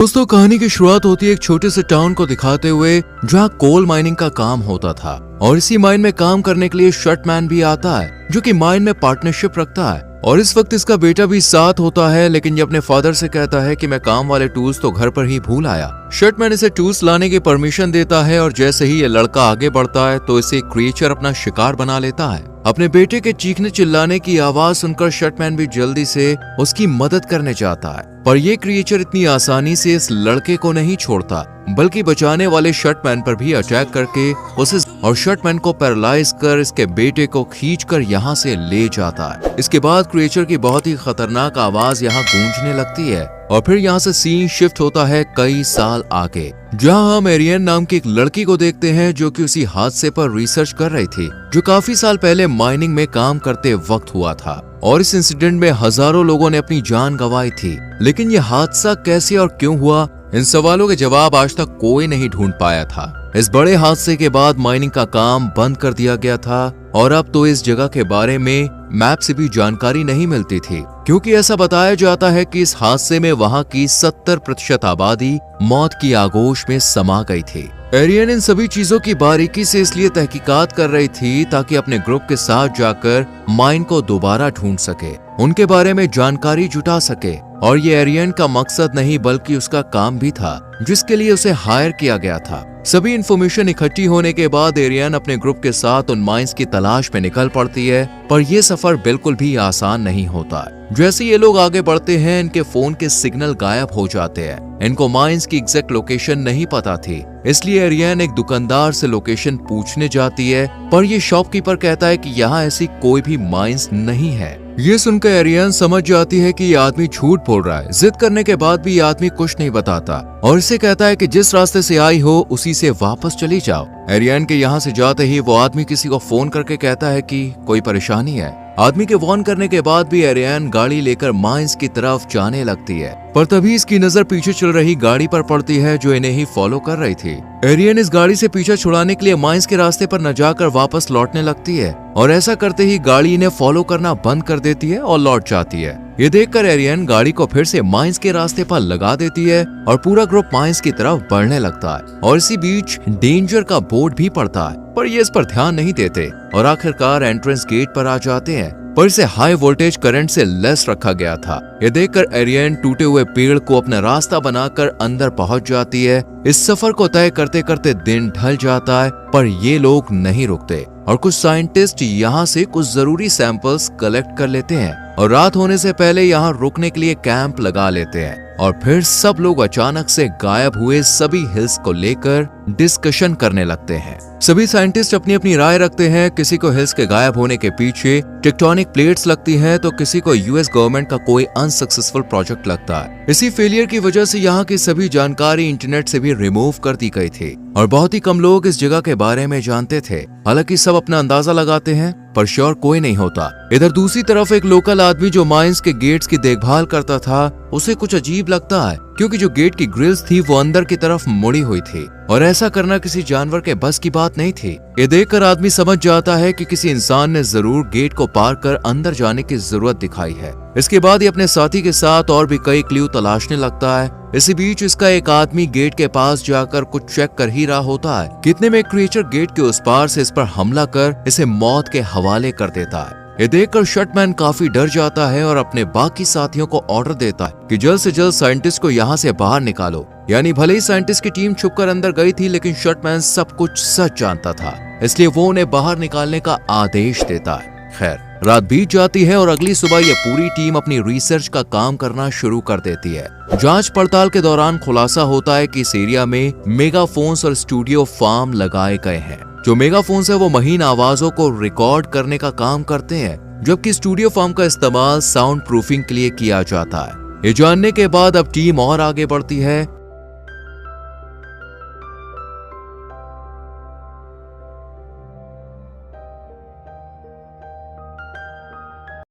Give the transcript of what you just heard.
दोस्तों, कहानी की शुरुआत होती है एक छोटे से टाउन को दिखाते हुए जहाँ कोल माइनिंग का काम होता था और इसी माइन में काम करने के लिए शर्टमैन भी आता है जो कि माइन में पार्टनरशिप रखता है। और इस वक्त इसका बेटा भी साथ होता है, लेकिन ये अपने फादर से कहता है कि मैं काम वाले टूल्स तो घर पर ही भूल आया। शर्टमैन इसे टूल्स लाने की परमिशन देता है और जैसे ही ये लड़का आगे बढ़ता है तो इसे क्रिएचर अपना शिकार बना लेता है। अपने बेटे के चीखने चिल्लाने की आवाज सुनकर शर्टमैन भी जल्दी से उसकी मदद करने जाता है, पर ये क्रिएचर इतनी आसानी से इस लड़के को नहीं छोड़ता, बल्कि बचाने वाले शर्टमैन पर भी अटैक करके उसे और शर्टमैन को पैरालाइज कर इसके बेटे को खींचकर यहाँ से ले जाता है। इसके बाद क्रिएचर की बहुत ही खतरनाक आवाज यहाँ गूंजने लगती है और फिर यहाँ से सीन शिफ्ट होता है कई साल आगे, जहाँ हम एरियन नाम की एक लड़की को देखते हैं जो कि उसी हादसे पर रिसर्च कर रही थी जो काफी साल पहले माइनिंग में काम करते वक्त हुआ था। और इस इंसिडेंट में हजारों लोगों ने अपनी जान गंवाई थी, लेकिन ये हादसा कैसे और क्यों हुआ, इन सवालों के जवाब आज तक कोई नहीं ढूंढ पाया था। इस बड़े हादसे के बाद माइनिंग का काम बंद कर दिया गया था और अब तो इस जगह के बारे में मैप से भी जानकारी नहीं मिलती थी, क्योंकि ऐसा बताया जाता है कि इस हादसे में वहां की 70% आबादी मौत की आगोश में समा गई थी। एरियन इन सभी चीजों की बारीकी से इसलिए तहकीकात कर रही थी ताकि अपने ग्रुप के साथ जाकर माइन को दोबारा ढूंढ सके, उनके बारे में जानकारी जुटा सके। और ये एरियन का मकसद नहीं बल्कि उसका काम भी था जिसके लिए उसे हायर किया गया था। सभी इंफॉर्मेशन इकट्ठी होने के बाद एरियन अपने ग्रुप के साथ उन माइंस की तलाश में निकल पड़ती है, पर यह सफर बिल्कुल भी आसान नहीं होता। जैसे ये लोग आगे बढ़ते हैं इनके फोन के सिग्नल गायब हो जाते हैं। इनको माइंस की एग्जैक्ट लोकेशन नहीं पता थी, इसलिए एरियन एक दुकानदार से लोकेशन पूछने जाती है, पर ये शॉपकीपर कहता है कि यहाँ ऐसी कोई भी माइंस नहीं है। ये सुनकर एरियन समझ जाती है कि ये आदमी झूठ बोल रहा है। जिद करने के बाद भी ये आदमी कुछ नहीं बताता और इसे कहता है कि जिस रास्ते से आई हो उसी से वापस चली जाओ। एरियन के यहाँ से जाते ही वो आदमी किसी को फोन करके कहता है कि कोई परेशानी है। आदमी के वार्न करने के बाद भी एरियन गाड़ी लेकर माइंस की तरफ जाने लगती है, पर तभी इसकी नजर पीछे चल रही गाड़ी पर पड़ती है जो इन्हें ही फॉलो कर रही थी। एरियन इस गाड़ी से पीछा छुड़ाने के लिए माइंस के रास्ते पर न जाकर वापस लौटने लगती है और ऐसा करते ही गाड़ी इन्हें फॉलो करना बंद कर देती है और लौट जाती है। ये देखकर एरियन गाड़ी को फिर से माइंस के रास्ते पर लगा देती है और पूरा ग्रुप माइंस की तरफ बढ़ने लगता है। और इसी बीच डेंजर का बोर्ड भी पड़ता है, पर ये इस पर ध्यान नहीं देते और आखिरकार एंट्रेंस गेट पर आ जाते हैं, पर इसे हाई वोल्टेज करंट से लेस रखा गया था। ये देखकर एरियन टूटे हुए पेड़ को अपना रास्ता बनाकर अंदर पहुंच जाती है। इस सफर को तय करते करते दिन ढल जाता है, पर ये लोग नहीं रुकते और कुछ साइंटिस्ट यहाँ से कुछ जरूरी सैंपल्स कलेक्ट कर लेते हैं और रात होने से पहले यहाँ रुकने के लिए कैंप लगा लेते हैं। और फिर सब लोग अचानक से गायब हुए सभी हिल्स को लेकर डिस्कशन करने लगते हैं। सभी साइंटिस्ट अपनी अपनी राय रखते हैं। किसी को हिल्स के गायब होने के पीछे टेक्टोनिक प्लेट्स लगती हैं, तो किसी को यूएस गवर्नमेंट का कोई अनसक्सेसफुल प्रोजेक्ट लगता है। इसी फेलियर की वजह से यहाँ की सभी जानकारी इंटरनेट से भी रिमूव कर दी गई थी और बहुत ही कम लोग इस जगह के बारे में जानते थे। हालांकि सब अपना अंदाजा लगाते हैं, पर श्योर कोई नहीं होता। इधर दूसरी तरफ एक लोकल आदमी जो माइंस के गेट्स की देखभाल करता था, उसे कुछ अजीब लगता है क्योंकि जो गेट की ग्रिल्स थी वो अंदर की तरफ मुड़ी हुई थी और ऐसा करना किसी जानवर के बस की बात नहीं थी। ये देखकर आदमी समझ जाता है कि किसी इंसान ने जरूर गेट को पार कर अंदर जाने की जरूरत दिखाई है। इसके बाद ये अपने साथी के साथ और भी कई क्लू तलाशने लगता है। इसी बीच इसका एक आदमी गेट के पास जाकर कुछ चेक कर ही रहा होता है, कितने में क्रिएचर गेट के उस पार से इस पर हमला कर इसे मौत के हवाले कर देता है। ये देखकर शर्टमैन काफी डर जाता है और अपने बाकी साथियों को ऑर्डर देता है कि जल्द से जल्द साइंटिस्ट को यहाँ से बाहर निकालो। यानी भले ही साइंटिस्ट की टीम छुपकर अंदर गई थी, लेकिन शर्टमैन सब कुछ सच जानता था, इसलिए वो उन्हें बाहर निकालने का आदेश देता है। खैर, रात बीत जाती है और अगली सुबह ये पूरी टीम अपनी रिसर्च का काम करना शुरू कर देती है। जांच पड़ताल के दौरान खुलासा होता है कि इस एरिया में मेगाफोन्स और स्टूडियो फार्म लगाए गए हैं। जो मेगाफोन्स है वो महीन आवाजों को रिकॉर्ड करने का काम करते हैं, जबकि स्टूडियो फार्म का इस्तेमाल साउंड प्रूफिंग के लिए किया जाता है। ये जानने के बाद अब टीम और आगे बढ़ती है